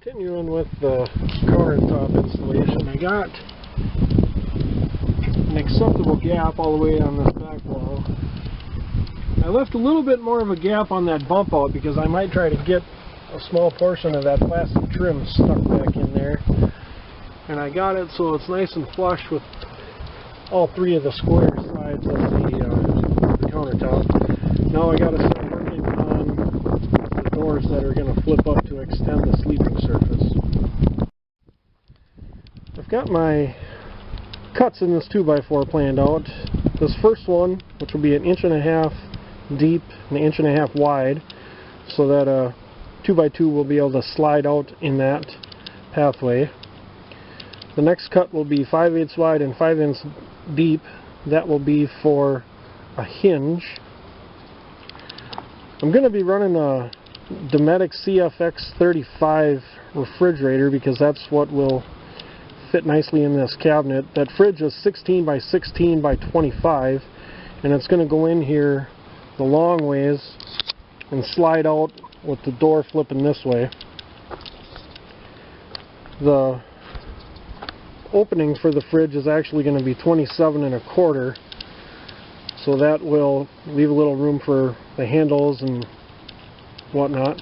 Continuing with the countertop installation, I got an acceptable gap all the way on this back wall. I left a little bit more of a gap on that bump out because I might try to get a small portion of that plastic trim stuck back in there. And I got it so it's nice and flush with all three of the square sides of the countertop. Now I got to start working on the doors that are going to flip up to extend the sleeping surface. I've got my cuts in this 2x4 planned out. This first one, which will be 1.5 inches deep and 1.5 inches wide, so that a 2x2 will be able to slide out in that pathway. The next cut will be 5/8 wide and 5 inches deep. That will be for a hinge. I'm going to be running a Dometic CFX 35 refrigerator because that's what will fit nicely in this cabinet. That fridge is 16 by 16 by 25, and it's going to go in here the long ways and slide out with the door flipping this way. The opening for the fridge is actually going to be 27 1/4, so that will leave a little room for the handles and whatnot.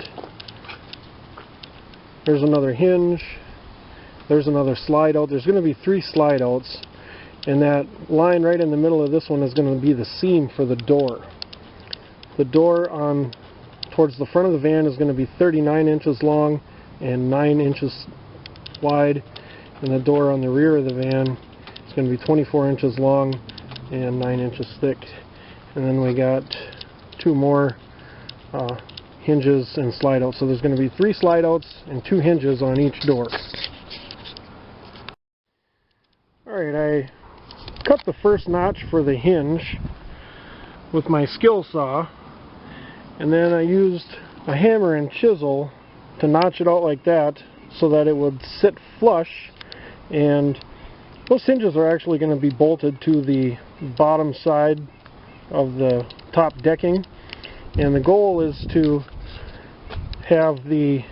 There's another hinge. There's another slide out. There's going to be 3 slide outs, and that line right in the middle of this one is going to be the seam for the door. The door on towards the front of the van is going to be 39 inches long and 9 inches wide, and the door on the rear of the van is going to be 24 inches long and 9 inches thick. And then we got 2 more hinges and slide outs. So there's going to be 3 slide outs and 2 hinges on each door. Alright, I cut the first notch for the hinge with my skill saw, and then I used a hammer and chisel to notch it out like that so that it would sit flush. And those hinges are actually going to be bolted to the bottom side of the top decking, and the goal is to have the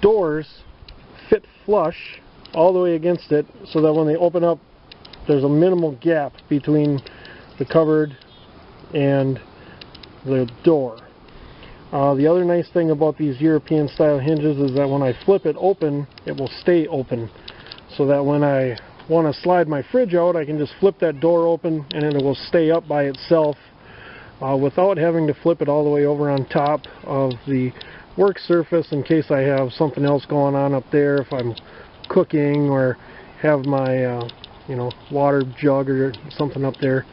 doors fit flush all the way against it so that when they open up there's a minimal gap between the cupboard and the door. The other nice thing about these European style hinges is that when I flip it open, it will stay open, so that when I want to slide my fridge out, I can just flip that door open and it will stay up by itself without having to flip it all the way over on top of the work surface in case I have something else going on up there, if I'm cooking or have my water jug or something up there.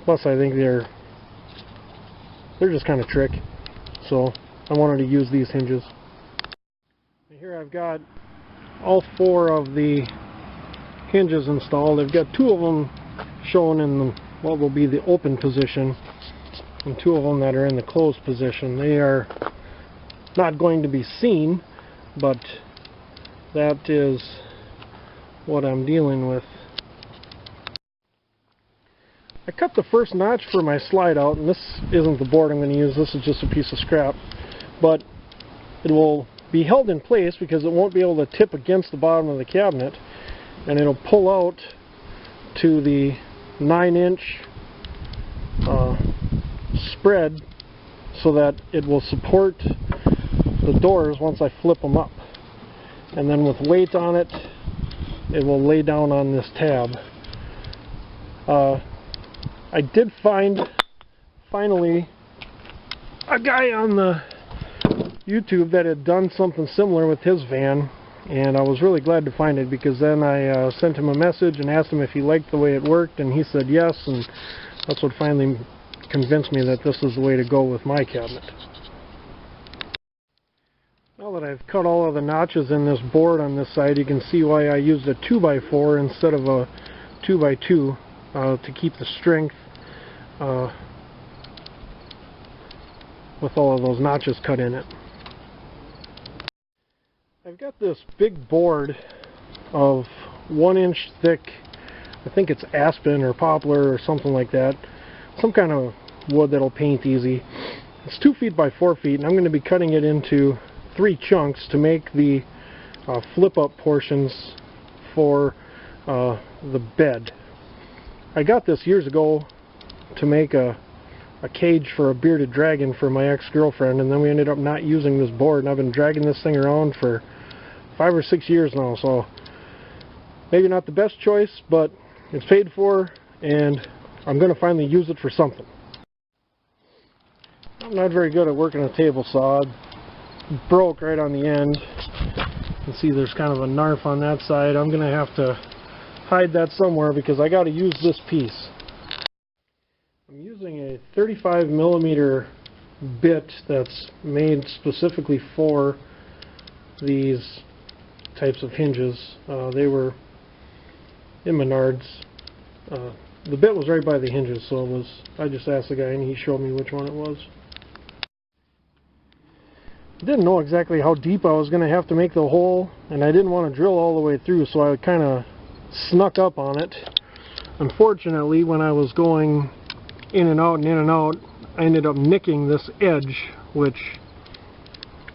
Plus I think they're just kind of trick, so I wanted to use these hinges. Here I've got all 4 of the hinges installed. I've got 2 of them shown in what will be the open position and 2 of them that are in the closed position. They are not going to be seen, but that is what I'm dealing with. I cut the first notch for my slide out, and this isn't the board I'm going to use, this is just a piece of scrap, but it will be held in place because it won't be able to tip against the bottom of the cabinet, and it'll pull out to the 9-inch spread so that it will support the doors once I flip them up. And then with weight on it, it will lay down on this tab. I did find, finally, a guy on the YouTube that had done something similar with his van, and I was really glad to find it because then I sent him a message and asked him if he liked the way it worked, and he said yes, and that's what finally convinced me that this is the way to go with my cabinet. Now that I've cut all of the notches in this board on this side, you can see why I used a 2x4 instead of a 2x2 to keep the strength with all of those notches cut in it. I've got this big board of 1 inch thick, I think it's aspen or poplar or something like that, some kind of wood that'll paint easy. It's 2 feet by 4 feet, and I'm going to be cutting it into 3 chunks to make the flip-up portions for the bed. I got this years ago to make a cage for a bearded dragon for my ex-girlfriend, and then we ended up not using this board, and I've been dragging this thing around for 5 or 6 years now, so maybe not the best choice, but it's paid for, and I'm going to finally use it for something. I'm not very good at working a table saw. It broke right on the end. You can see there's kind of a narf on that side. I'm going to have to hide that somewhere because I got to use this piece. I'm using a 35 millimeter bit that's made specifically for these types of hinges. They were in Menards. The bit was right by the hinges, so I just asked the guy and he showed me which one it was. I didn't know exactly how deep I was going to have to make the hole, and I didn't want to drill all the way through, so I kind of snuck up on it. Unfortunately, when I was going in and out, I ended up nicking this edge, which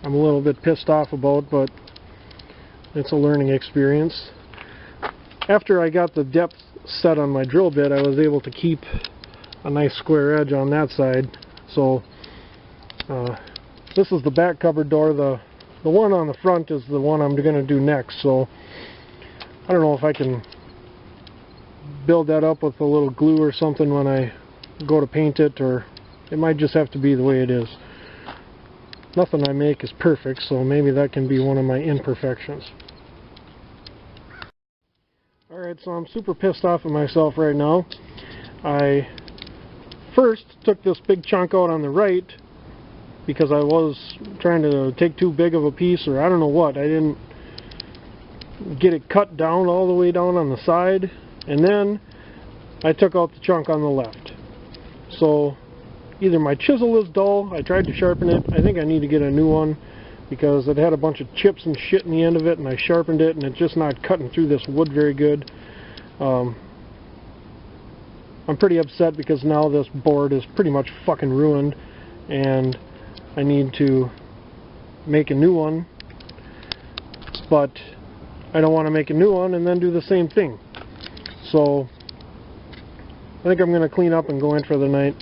I'm a little bit pissed off about, but it's a learning experience. After I got the depth set on my drill bit, I was able to keep a nice square edge on that side. So this is the back cupboard door. The one on the front is the one I'm going to do next. So I don't know if I can build that up with a little glue or something when I go to paint it, or it might just have to be the way it is. Nothing I make is perfect, so maybe that can be one of my imperfections. Alright, so I'm super pissed off at myself right now. I first took this big chunk out on the right because I was trying to take too big of a piece, or I don't know what. I didn't get it cut down all the way down on the side, and then I took out the chunk on the left. So either my chisel is dull, I tried to sharpen it, I think I need to get a new one because it had a bunch of chips and shit in the end of it, and I sharpened it and it's just not cutting through this wood very good. I'm pretty upset because now this board is pretty much fucking ruined and I need to make a new one, but I don't want to make a new one and then do the same thing. So I think I'm going to clean up and go in for the night.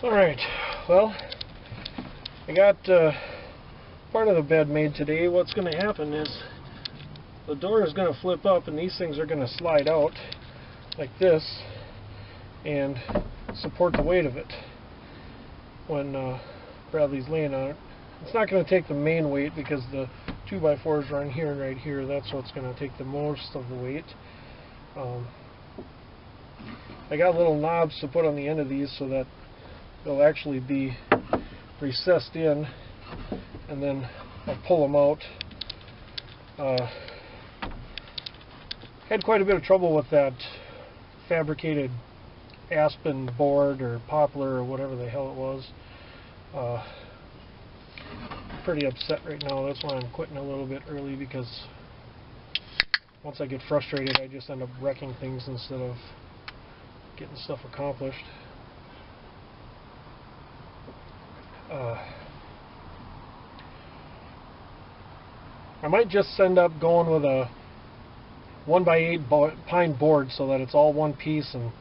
Alright, well, I got part of the bed made today. What's going to happen is the door is going to flip up and these things are going to slide out like this and support the weight of it when Bradley's laying on it. It's not going to take the main weight because the 2x4s are on here and right here. That's what's going to take the most of the weight. I got little knobs to put on the end of these so that they'll actually be recessed in, and then I'll pull them out. Had quite a bit of trouble with that fabricated aspen board or poplar or whatever the hell it was. Pretty upset right now. That's why I'm quitting a little bit early, because once I get frustrated I just end up wrecking things instead of getting stuff accomplished. I might just end up going with a 1x8 pine board so that it's all one piece, and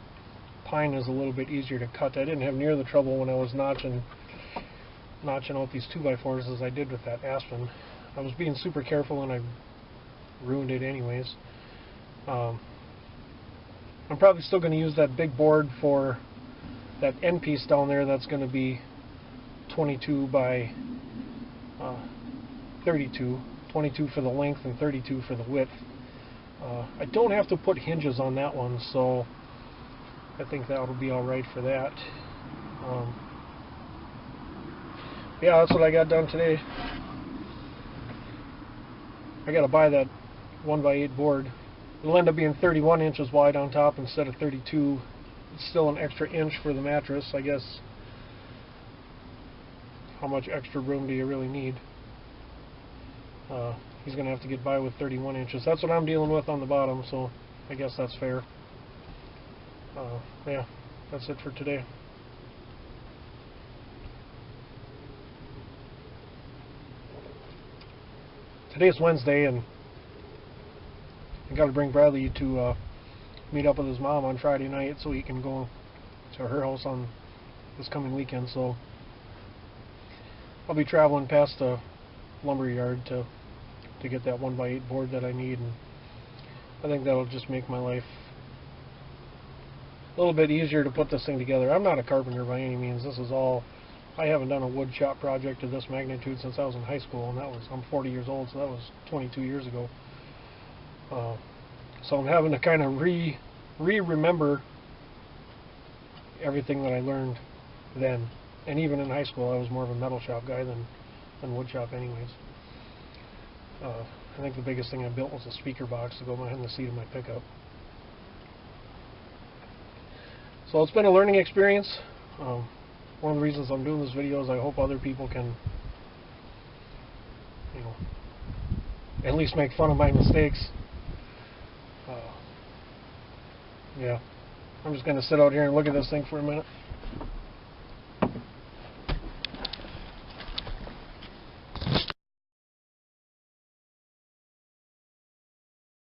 pine is a little bit easier to cut. I didn't have near the trouble when I was notching out these 2x4s as I did with that aspen. I was being super careful and I ruined it anyways. I'm probably still going to use that big board for that end piece down there. That's going to be 22 by 32. 22 for the length and 32 for the width. I don't have to put hinges on that one, so I think that will be alright for that. Yeah, that's what I got done today. I gotta buy that 1x8 board. It'll end up being 31 inches wide on top instead of 32. It's still an extra inch for the mattress, I guess. How much extra room do you really need? He's gonna have to get by with 31 inches. That's what I'm dealing with on the bottom, so I guess that's fair. yeah, that's it for today. Today's Wednesday, and I got to bring Bradley to meet up with his mom on Friday night so he can go to her house on this coming weekend. So I'll be traveling past the lumber yard to get that 1x8 board that I need, and I think that'll just make my life a little bit easier to put this thing together. I'm not a carpenter by any means. This is all, I haven't done a wood shop project of this magnitude since I was in high school, and I'm 40 years old, so that was 22 years ago. So I'm having to kind of remember everything that I learned then. And even in high school, I was more of a metal shop guy than wood shop anyways. I think the biggest thing I built was a speaker box to go behind the seat of my pickup. So it's been a learning experience. One of the reasons I'm doing this video is I hope other people can, you know, at least make fun of my mistakes. Yeah, I'm just going to sit out here and look at this thing for a minute.